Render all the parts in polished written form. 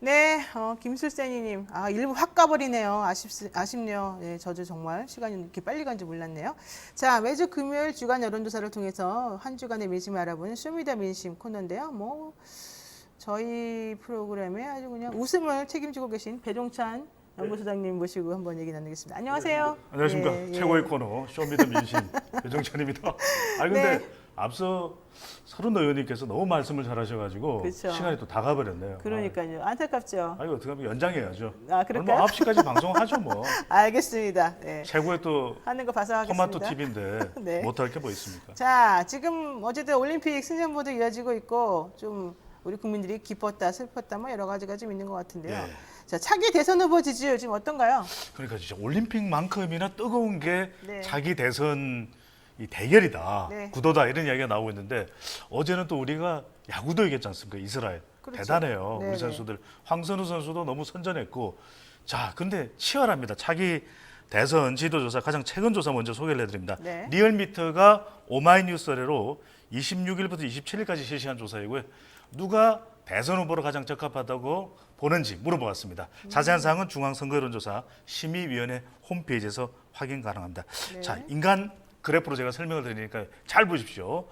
네, 김술세니님. 아, 일부 확 가버리네요. 아쉽네요. 네, 저도 정말 시간이 이렇게 빨리 간지 몰랐네요. 자, 매주 금요일 주간 여론조사를 통해서 한 주간의 민심을 알아보는 쇼미더 민심 코너인데요. 저희 프로그램에 아주 그냥 웃음을 책임지고 계신 배종찬 연구소장님 모시고 한번 얘기 나누겠습니다. 안녕하세요. 안녕하십니까. 예, 최고의 코너 쇼미더 민심 배종찬입니다. 근데 네. 앞서 서른 의원님께서 너무 말씀을 잘하셔가지고 그렇죠. 시간이 또 다 가버렸네요. 그러니까요. 안타깝죠. 이거 어떻게 하면 연장해야죠. 아, 그럴까요? 9시까지 방송하죠 뭐. 알겠습니다. 네. 최고의 또 하는 거 봐서 하겠습니다. 토마토 TV인데 네. 못할 게 뭐 있습니까? 자, 지금 어쨌든 올림픽 승전보도 이어지고 있고 좀 우리 국민들이 기뻤다, 슬펐다 뭐 여러 가지가 좀 있는 것 같은데요. 예. 자, 차기 대선 후보 지지율 지금 어떤가요? 그러니까 진짜 올림픽만큼이나 뜨거운 게 네. 자기 대선 이 대결이다, 네. 구도다 이런 이야기가 나오고 있는데 어제는 또 우리가 야구도 얘기했지 않습니까? 이스라엘. 그렇죠. 대단해요. 네, 우리 네. 선수들. 황선우 선수도 너무 선전했고 자, 근데 치열합니다. 차기 대선 지도조사 가장 최근 조사 먼저 소개를 해드립니다. 네. 리얼미터가 오마이뉴스 의뢰로 26일부터 27일까지 실시한 조사이고요. 누가 대선 후보로 가장 적합하다고 보는지 물어보았습니다. 자세한 사항은 중앙선거여론조사 심의위원회 홈페이지에서 확인 가능합니다. 네. 자, 인간 그래프로 제가 설명을 드리니까 잘 보십시오.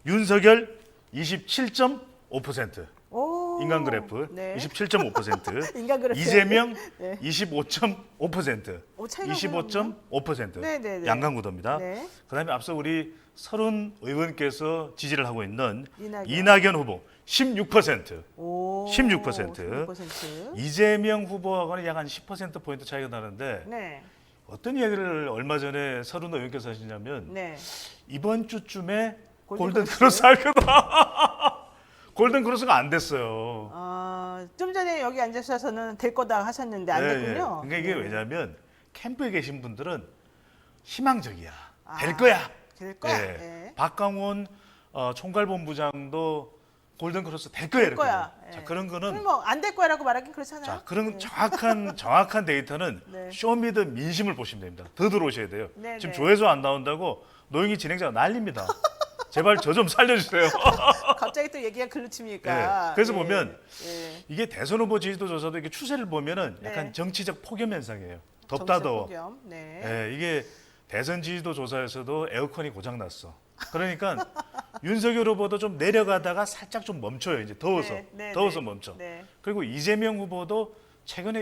윤석열 27.5%. 오. 인간 그래프 네. 27.5%. 인간 그래프. 이재명 네. 25.5%. 오, 차이가 25.5%. 네, 네, 네. 양강구도입니다. 네. 그다음에 앞서 우리 서른 의원께서 지지를 하고 있는 이낙연. 이낙연 후보 16%. 오. 16%. 16%. 이재명 후보하고는 약 한 10%포인트 차이가 나는데 네. 어떤 이야기를 얼마 전에 서른 의원께서 하시냐면 네. 이번 주쯤에 골든 골든크로스 할 거다. 골든크로스가 안 됐어요. 좀 전에 여기 앉으셔서는 될 거다 하셨는데 안 됐군요. 그러니까 이게 네. 왜냐하면 캠프에 계신 분들은 희망적이야. 아, 될 거야. 될 거야. 예. 네. 박강원 총괄본부장도 골든크로스 될 거야. 될 거야. 이렇게. 예. 자, 그런 거는 뭐안 될 거라고 말하긴 그렇잖아요. 자, 그런 네. 정확한 데이터는 네. 쇼미더 민심을 보시면 됩니다. 더 들어오셔야 돼요. 네, 지금 네. 조회수 안 나온다고 노영희 진행자가 난립니다. 제발 저 좀 살려주세요. 갑자기 또 얘기가 글로 칩니까? 예. 그래서 예. 보면 예. 이게 대선 후보 지지도 조사도 이게 추세를 보면은 약간 네. 정치적 폭염 현상이에요. 덥다 더워. 정치적 폭염. 네. 예, 이게 대선 지지도 조사에서도 에어컨이 고장 났어. 그러니까 윤석열 후보도 좀 내려가다가 살짝 좀 멈춰요. 이제 더워서 네, 네, 더워서 네. 멈춰. 네. 그리고 이재명 후보도 최근에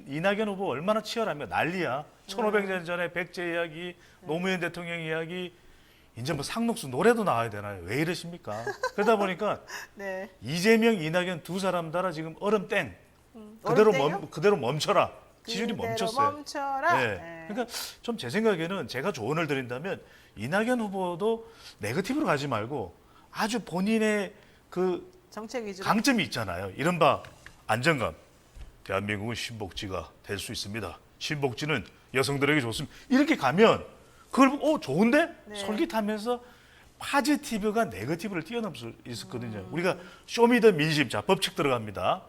이낙연 후보 얼마나 치열하면 난리야. 1500년 전에 백제 이야기, 노무현 대통령 이야기, 이제 뭐 상록수 노래도 나와야 되나요? 왜 이러십니까? 그러다 보니까 네. 이재명, 이낙연 두 사람 따라 지금 얼음 땡. 그대로 얼음땡이요? 그대로 멈춰라. 지지율이 그대로 멈췄어요. 멈춰라. 예. 네. 그러니까 좀 제 생각에는 제가 조언을 드린다면 이낙연 후보도 네거티브로 가지 말고 아주 본인의 그 정책 위주로. 강점이 있잖아요. 이른바 안정감. 대한민국은 신복지가 될 수 있습니다. 신복지는 여성들에게 좋습니다. 이렇게 가면 그걸 보고 좋은데? 네. 솔깃하면서 파지티브가 네거티브를 뛰어넘을 수 있었거든요. 우리가 쇼미더 민심, 자 법칙 들어갑니다.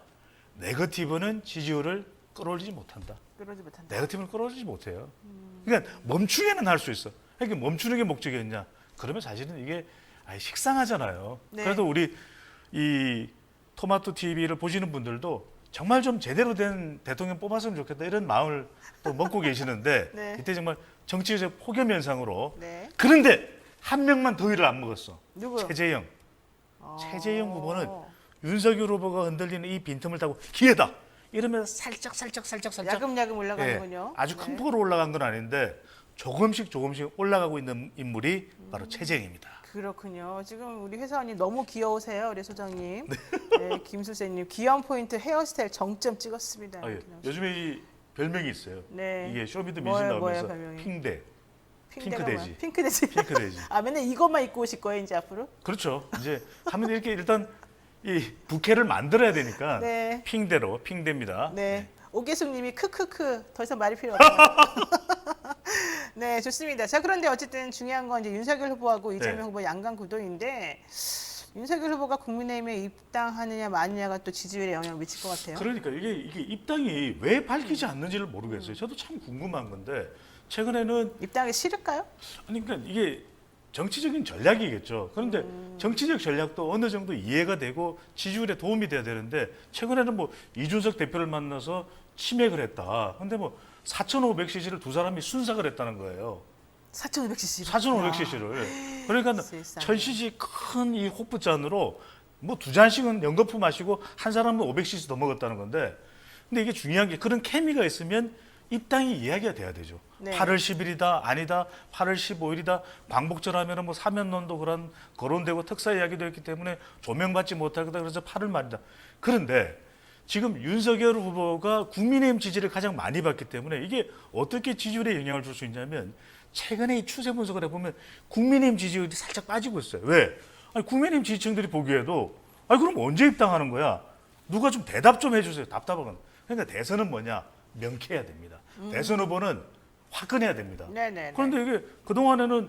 네거티브는 지지율을 끌어올리지 못한다. 그러지 못한다. 네거티브는 끌어올리지 못해요. 그러니까 멈추게는 할 수 있어. 그러니까 멈추는 게 목적이었냐? 그러면 사실은 이게 식상하잖아요. 네. 그래도 우리 이 토마토 TV를 보시는 분들도 정말 좀 제대로 된 대통령 뽑았으면 좋겠다 이런 마음을 또 먹고 계시는데 네. 이때 정말 정치적 폭염 현상으로 네. 그런데 한 명만 더위를 안 먹었어. 누구? 최재형. 어. 최재형 후보는 윤석열 후보가 흔들리는 이 빈틈을 타고 기회다. 이러면서 살짝 야금야금 올라가는군요. 예, 아주 큰 네. 폭으로 올라간 건 아닌데 조금씩 올라가고 있는 인물이 바로 최재형입니다. 그렇군요. 지금 우리 회사원님 너무 귀여우세요, 우리 소장님. 네. 네, 김수세님 귀여운 포인트 헤어스타일 정점 찍었습니다. 아, 예. 요즘에 이 별명이 있어요. 네. 이게 쇼미더 민심 뭐예요, 나오면서 별명이? 핑대, 핑크돼지. 핑크돼지. 핑크돼지. 핑크돼지. 아, 맨날 이것만 입고 오실 거예요, 이제 앞으로? 그렇죠. 이제 하면 이렇게 일단 이 부캐를 만들어야 되니까 네. 핑대로 핑대입니다. 네. 오계숙님이 크크크 더 이상 말이 필요 없어요. 네, 좋습니다. 자, 그런데 어쨌든 중요한 건 이제 윤석열 후보하고 이재명 네. 후보 양강 구도인데 윤석열 후보가 국민의힘에 입당하느냐 마느냐가 또 지지율에 영향을 미칠 것 같아요. 그러니까 이게 입당이 왜 밝히지 않는지를 모르겠어요. 저도 참 궁금한 건데 최근에는 입당하기 싫을까요? 아니 그러니까 이게 정치적인 전략이겠죠. 그런데 정치적 전략도 어느 정도 이해가 되고 지지율에 도움이 돼야 되는데 최근에는 뭐 이준석 대표를 만나서 치맥을 했다. 근데 뭐 4,500cc를 두 사람이 순삭을 했다는 거예요. 4,500cc. 4,500cc를. 그러니까 세상에. 1,000cc 큰 이 호프잔으로 뭐 두 잔씩은 연거푸 마시고 한 사람은 500cc 더 먹었다는 건데 근데 이게 중요한 게 그런 케미가 있으면 입당이 이야기가 돼야 되죠. 네. 8월 10일이다 아니다 8월 15일이다 광복절 하면은 뭐 사면론도 그런 거론되고 특사 이야기도 했기 때문에 조명받지 못하겠다 그래서 8월 말이다. 그런데 지금 윤석열 후보가 국민의힘 지지를 가장 많이 받기 때문에 이게 어떻게 지지율에 영향을 줄 수 있냐면 최근에 이 추세 분석을 해보면 국민의힘 지지율이 살짝 빠지고 있어요. 왜? 아니, 국민의힘 지지층들이 보기에도 아니 그럼 언제 입당하는 거야? 누가 좀 대답 좀 해주세요. 답답하건. 그러니까 대선은 뭐냐? 명쾌해야 됩니다. 대선 후보는 화끈해야 됩니다. 네네. 그런데 이게 그동안에는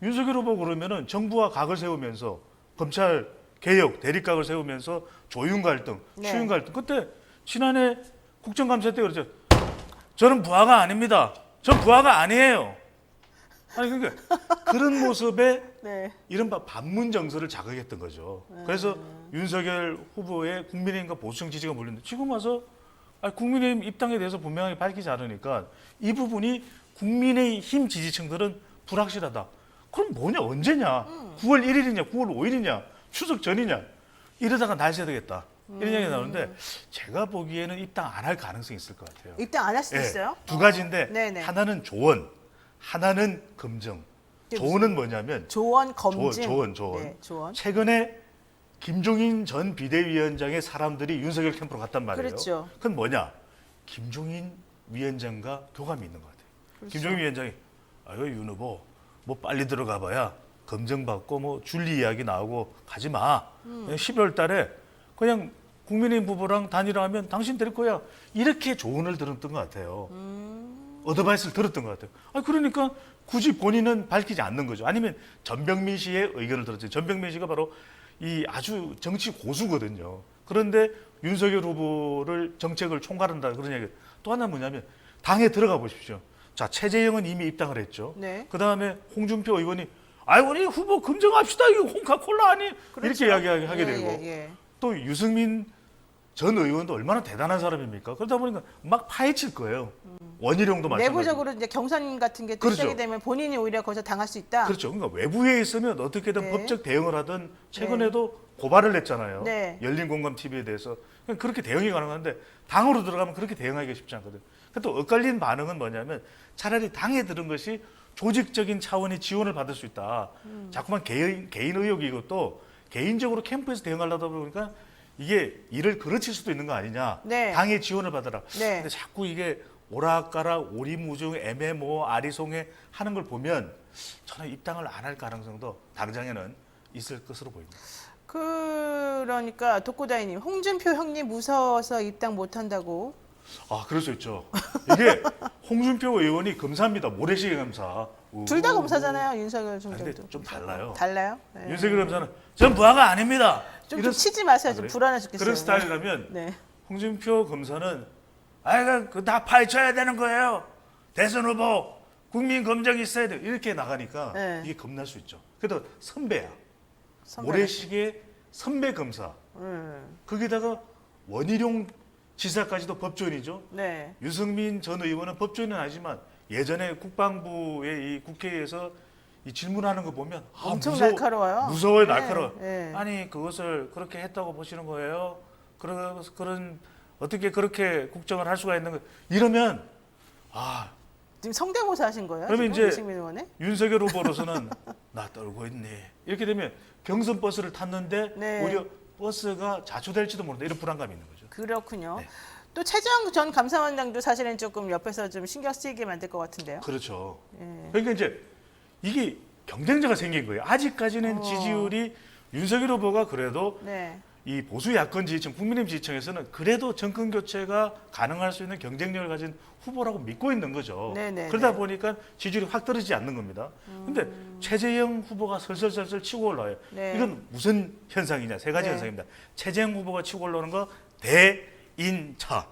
윤석열 후보 그러면은 정부와 각을 세우면서 검찰 개혁, 대립각을 세우면서 조윤 갈등, 네. 추윤 갈등. 그때 지난해 국정감사 때 그러죠. 저는 부하가 아닙니다. 전 부하가 아니에요. 아니 그러니까 그런 모습에 네. 이른바 반문 정서를 자극했던 거죠. 그래서 윤석열 후보의 국민의힘과 보수층 지지가 몰렸는데 지금 와서 국민의힘 입당에 대해서 분명하게 밝히지 않으니까 이 부분이 국민의힘 지지층들은 불확실하다. 그럼 뭐냐 언제냐? 9월 1일이냐 9월 5일이냐 추석 전이냐 이러다가 날 새야 되겠다. 이런 얘기가 나오는데 제가 보기에는 입당 안 할 가능성이 있을 것 같아요. 입당 안 할 수도 예, 있어요? 두 가지인데 네네. 하나는 조언, 하나는 검증. 조언은 뭐냐면 조언 검증. 조언. 네, 조언. 최근에 김종인 전 비대위원장의 사람들이 윤석열 캠프로 갔단 말이에요. 그렇죠. 그건 뭐냐? 김종인 위원장과 교감이 있는 것 같아요. 그렇죠. 김종인 위원장이 아유 윤 후보 뭐 빨리 들어가봐야 검증받고 뭐 줄리 이야기 나오고 가지 마. 그냥 11월 달에 그냥 국민의힘 후보랑 단일화하면 당신 될 거야. 이렇게 조언을 들었던 것 같아요. 어드바이스를 들었던 것 같아요. 그러니까 굳이 본인은 밝히지 않는 거죠. 아니면 전병민 씨의 의견을 들었죠. 전병민 씨가 바로 이 아주 정치 고수거든요. 그런데 윤석열 후보를 정책을 총괄한다 그런 얘기. 또 하나 뭐냐면 당에 들어가 보십시오. 자 최재형은 이미 입당을 했죠. 네. 그 다음에 홍준표 의원이 우리 후보 검증합시다. 이거 홍카콜라 아니? 그렇죠. 이렇게 이야기하게 예, 되고 예. 또 유승민 전 의원도 얼마나 대단한 사람입니까? 그러다 보니까 막 파헤칠 거예요. 원희룡도 마찬가지고. 내부적으로 이제 경선 같은 게 또 그렇죠. 시작이 되면 본인이 오히려 거기서 당할 수 있다. 그렇죠. 그러니까 외부에 있으면 어떻게든 네. 법적 대응을 하든 최근에도 고발을 했잖아요. 네. 열린공감 TV에 대해서 그렇게 대응이 가능한데 당으로 들어가면 그렇게 대응하기가 쉽지 않거든. 또 엇갈린 반응은 뭐냐면 차라리 당에 들은 것이 조직적인 차원의 지원을 받을 수 있다. 자꾸만 개인 의혹이고 또 개인적으로 캠프에서 대응하려다 보니까 이게 일을 그르칠 수도 있는 거 아니냐. 네. 당의 지원을 받아라. 네. 근데 자꾸 이게 오락가락 오리무중 애매모 아리송해 하는 걸 보면 저는 입당을 안 할 가능성도 당장에는 있을 것으로 보입니다. 그러니까 독고다이님, 홍준표 형님 무서워서 입당 못한다고. 그럴 수 있죠. 이게 홍준표 의원이 검사입니다. 모래시계 검사. 둘 다 검사잖아요, 윤석열 총장도. 근데 좀 달라요. 달라요? 네. 윤석열 검사는 전 부하가 아닙니다. 좀 치지 마세요. 좀 그래요? 불안해 죽겠어요. 그런 스타일이라면 네. 홍준표 검사는 그다 파헤쳐야 되는 거예요. 대선 후보 국민 검증이 있어야 돼. 이렇게 나가니까 네. 이게 겁날 수 있죠. 그래도 선배야. 선배. 모래시계 선배 검사. 거기다가 원희룡 지사까지도 법조인이죠. 네. 유승민 전 의원은 법조인은 아니지만 예전에 국방부의 이 국회에서 이 질문하는 거 보면 엄청 날카로워요. 무서워요, 네, 날카로워. 네. 아니 그것을 그렇게 했다고 보시는 거예요? 그런 어떻게 그렇게 국정을 할 수가 있는 거? 이러면 지금 성대모사 하신 거예요? 그러면 지금? 이제 유승민 의원의? 윤석열 후보로서는 나 떨고 있네. 이렇게 되면 경선 버스를 탔는데 네. 오히려 버스가 자초될지도 모른다. 이런 불안감이 있는 거죠. 그렇군요. 네. 또 최재형 전 감사원장도 사실은 조금 옆에서 좀 신경 쓰이게 만들 것 같은데요. 그렇죠. 예. 그러니까 이제 이게 경쟁자가 생긴 거예요. 아직까지는 지지율이 윤석열 후보가 그래도 네. 이 보수 야권 지지층, 국민의힘 지지층에서는 그래도 정권 교체가 가능할 수 있는 경쟁력을 가진 후보라고 믿고 있는 거죠. 네네, 그러다 네. 보니까 지지율이 확 떨어지지 않는 겁니다. 근데 최재형 후보가 설설설설 치고 올라와요. 네. 이건 무슨 현상이냐? 세 가지 네. 현상입니다. 최재형 후보가 치고 올라오는 거 대인차.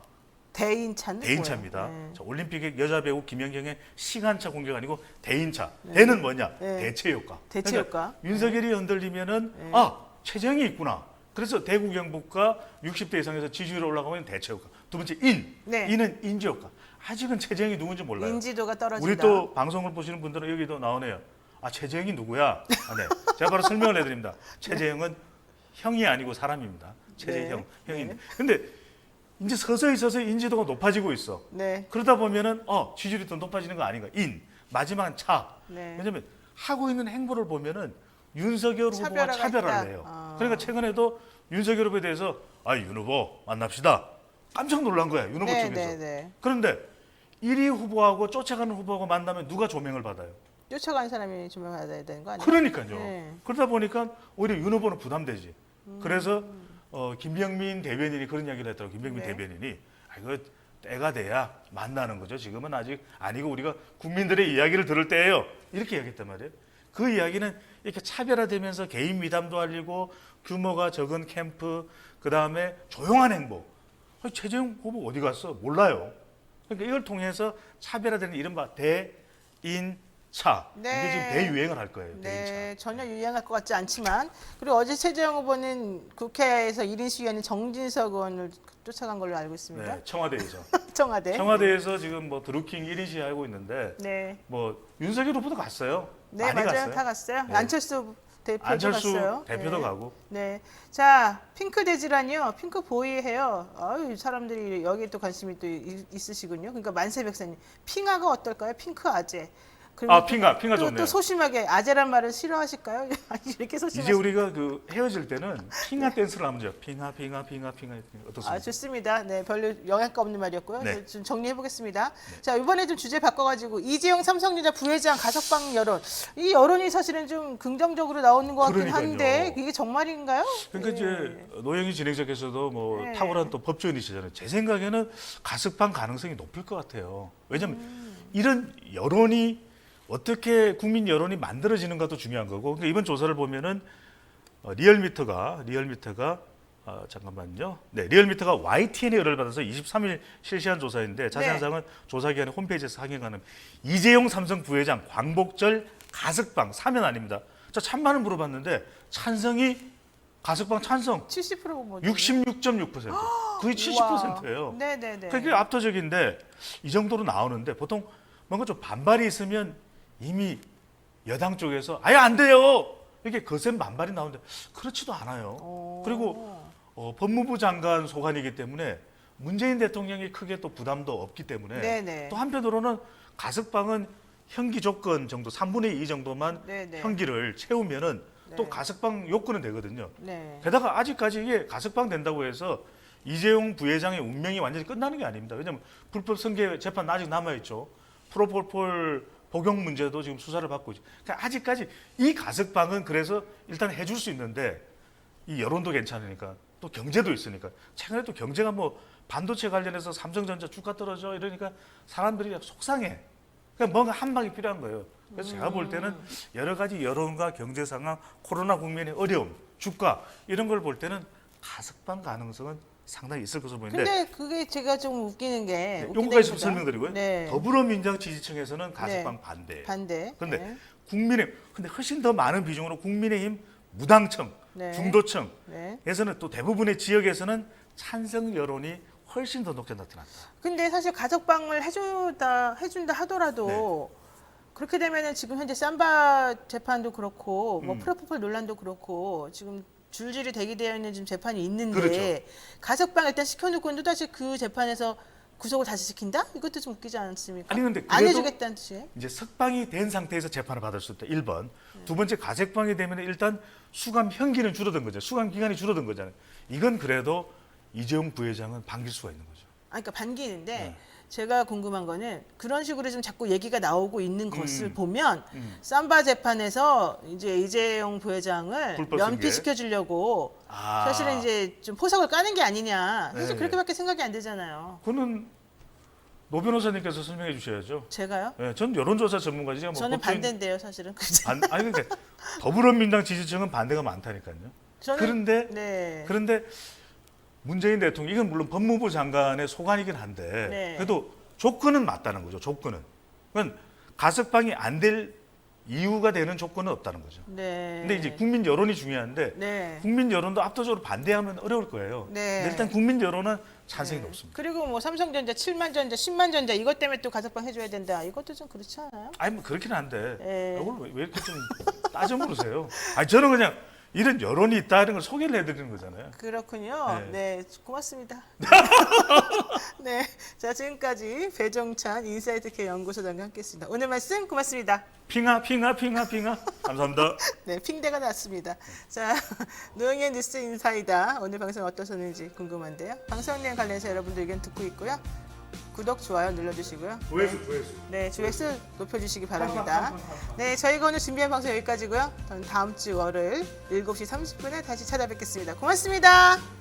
대인차는 대인차입니다. 뭐예요? 네. 자, 올림픽의 여자 배우 김연경의 시간차 공격 아니고 대인차. 대는 뭐냐? 네. 대체 효과. 대체 그러니까 효과. 윤석열이 흔들리면은 네. 아 최재형이 있구나. 그래서 대구 경북과 60대 이상에서 지지율이 올라가면 대체 효과. 두 번째 인. 네. 인은 인지 효과. 아직은 최재형이 누군지 몰라요. 인지도가 떨어진다. 우리 또 방송을 보시는 분들은 여기도 나오네요. 아 최재형이 누구야? 아, 네. 제가 바로 설명을 해드립니다. 최재형은 형이 아니고 사람입니다. 최재형 형인데. 근데 이제 서서히 인지도가 높아지고 있어. 네. 그러다 보면은 지지율이 더 높아지는 거 아닌가? 인 마지막은 차. 네. 왜냐면 하고 있는 행보를 보면은 윤석열 후보와 차별화가 차별화를 있다. 해요. 그러니까 최근에도 윤석열 후보에 대해서 윤 후보 만납시다. 깜짝 놀란 거야 윤 후보 네, 쪽에서. 네, 네. 그런데 1위 후보하고 쫓아가는 후보하고 만나면 누가 조명을 받아요? 쫓아가는 사람이 조명받아야 되는 거 아니에요? 그러니까요. 네. 그러다 보니까 오히려 윤 후보는 부담되지. 그래서 김병민 대변인이 그런 이야기를 했더라고요. 김병민 네. 대변인이 이거 때가 돼야 만나는 거죠. 지금은 아직 아니고 우리가 국민들의 이야기를 들을 때예요. 이렇게 이야기했단 말이에요. 그 이야기는 이렇게 차별화되면서 개인 미담도 알리고 규모가 적은 캠프, 그다음에 조용한 행보. 최재형 후보 어디 갔어? 몰라요. 그러니까 이걸 통해서 차별화되는 이른바 대인차. 네. 이게 지금 대유행을 할 거예요. 네, 대인차. 전혀 유행할 것 같지 않지만 그리고 어제 최재형 후보는 국회에서 1인 시위하는 정진석 의원을 쫓아간 걸로 알고 있습니다. 네, 청와대에서. 청와대. 청와대에서 지금 뭐 드루킹 1인 시위 하고 있는데 네. 뭐 윤석열 후보도 갔어요. 네, 많이 맞아요. 갔어요. 다 갔어요. 네. 안철수 대표도 안철수 갔어요. 대표도 네. 가고. 네. 자, 핑크 대지란이요. 핑크 보이 해요. 아유, 사람들이 여기에 또 관심이 또 있으시군요. 그러니까 만세 백사님. 핑아가 어떨까요? 핑크 아재. 그리고 핑아 또 좋네요. 소심하게 아재란 말을 싫어하실까요? 이렇게 소심하게. 이제 우리가 그 헤어질 때는 핑아 댄스를 하면 돼요. 핑아 어떻습니까? 좋습니다. 네, 별로 영향가 없는 말이었고요. 네. 좀 정리해 보겠습니다. 자, 이번에 좀 주제 바꿔가지고 이재용 삼성전자 부회장 가석방 여론. 이 여론이 사실은 좀 긍정적으로 나오는 것 같긴 그러니까요. 한데 이게 정말인가요? 그러니까 네. 이제 노영희 진행자께서도 뭐 네. 탁월한 또 법조인이시잖아요. 제 생각에는 가석방 가능성이 높을 것 같아요. 왜냐하면 이런 여론이 어떻게 국민 여론이 만들어지는가도 중요한 거고. 그러니까 이번 조사를 보면은 리얼미터가 잠깐만요. 네, 리얼미터가 YTN에 의뢰를 받아서 23일 실시한 조사인데 자세한 네. 사항은 조사기관의 홈페이지에서 확인 가능. 이재용 삼성 부회장 광복절 가석방 사면 아닙니다. 자, 찬반을 물어봤는데 찬성이 가석방 찬성 70% 뭐. 66.6%. 거의 70%예요. 네네네. 그게 압도적인데 이 정도로 나오는데 보통 뭔가 좀 반발이 있으면 이미 여당 쪽에서 아예 안 돼요. 이렇게 거센 반발이 나오는데 그렇지도 않아요. 그리고 법무부 장관 소관이기 때문에 문재인 대통령이 크게 또 부담도 없기 때문에 네네. 또 한편으로는 가석방은 형기 조건 정도 3분의 2 정도만 네네. 형기를 채우면은 또 네. 가석방 요건은 되거든요. 네. 게다가 아직까지 이게 가석방 된다고 해서 이재용 부회장의 운명이 완전히 끝나는 게 아닙니다. 왜냐하면 불법 승계 재판 아직 남아 있죠. 프로폴폴 복용 문제도 지금 수사를 받고 있죠. 그러니까 아직까지 이 가석방은 그래서 일단 해줄 수 있는데 이 여론도 괜찮으니까 또 경제도 있으니까 최근에 또 경제가 뭐 반도체 관련해서 삼성전자 주가 떨어져 이러니까 사람들이 속상해. 그러니까 뭔가 한 방이 필요한 거예요. 그래서 제가 볼 때는 여러 가지 여론과 경제 상황, 코로나 국면의 어려움, 주가 이런 걸 볼 때는 가석방 가능성은 상당히 있을 것으로 보이는데 근데 그게 제가 좀 웃기는 게 요거까지 좀 설명드리고요. 네. 더불어민주당 지지층에서는 가석방 반대. 반대. 그런데 네. 국민의힘, 근데 훨씬 더 많은 비중으로 국민의힘 무당층, 네. 중도층에서는 네. 또 대부분의 지역에서는 찬성 여론이 훨씬 더 높게 나타났다. 근데 사실 가석방을 해준다 하더라도 네. 그렇게 되면은 지금 현재 삼바 재판도 그렇고 뭐 음. 프로포폴 논란도 그렇고 지금 줄줄이 대기되어 있는 지금 재판이 있는데 그렇죠. 가석방 일단 시켜놓고 또다시 그 재판에서 구속을 다시 시킨다? 이것도 좀 웃기지 않습니까? 아니, 근데 안 그래도 해주겠다는 뜻이에요? 이제 석방이 된 상태에서 재판을 받을 수 있다. 1번. 두 번째 가석방이 되면 일단 수감 형기는 줄어든 거죠. 수감 기간이 줄어든 거잖아요. 이건 그래도 이재용 부회장은 반길 수가 있는 거죠. 그러니까 반기는데 네. 제가 궁금한 거는 그런 식으로 좀 자꾸 얘기가 나오고 있는 것을 보면 음. 삼바 재판에서 이제 이재용 부회장을 불법 면피시켜 주려고 아. 사실은 이제 좀 포석을 까는 게 아니냐. 사실 네. 그렇게밖에 생각이 안 되잖아요. 그거는 노 변호사님께서 설명해 주셔야죠. 제가요? 네, 전 여론조사 전문가지. 제가 뭐 저는 법조인- 반대인데요, 사실은. 아니 그러니까 더불어민주당 지지층은 반대가 많다니까요. 저는 그런데 네. 그런데 문재인 대통령 이건 물론 법무부 장관의 소관이긴 한데 네. 그래도 조건은 맞다는 거죠. 조건은. 그건 가석방이 안 될 이유가 되는 조건은 없다는 거죠. 네. 근데 이제 국민 여론이 중요한데 네. 국민 여론도 압도적으로 반대하면 어려울 거예요. 네. 근데 일단 국민 여론은 찬성이 네. 높습니다. 그리고 뭐 삼성전자 7만 전자, 10만 전자 이것 때문에 또 가석방 해줘야 된다. 이것도 좀 그렇지 않아요? 아니 뭐 그렇긴 한데 네. 이걸 왜 이렇게 좀 따져 물으세요? 아니 저는 그냥 이런 여론이 있다는 걸 소개를 해드리는 거잖아요. 그렇군요. 네, 고맙습니다. 네, 자 지금까지 배종찬 인사이트K 연구소장과 함께했습니다. 오늘 말씀 고맙습니다. 핑하 감사합니다. 네, 핑대가 났습니다. 자, 노영의 뉴스 인사이다. 오늘 방송 어떠셨는지 궁금한데요. 방송 내용 관련해서 여러분들 의견 듣고 있고요. 구독, 좋아요 눌러주시고요. 조회수. 네, 조회수 높여주시기 바랍니다. 네, 저희가 오늘 준비한 방송 여기까지고요. 저는 다음 주 월요일 7시 30분에 다시 찾아뵙겠습니다. 고맙습니다.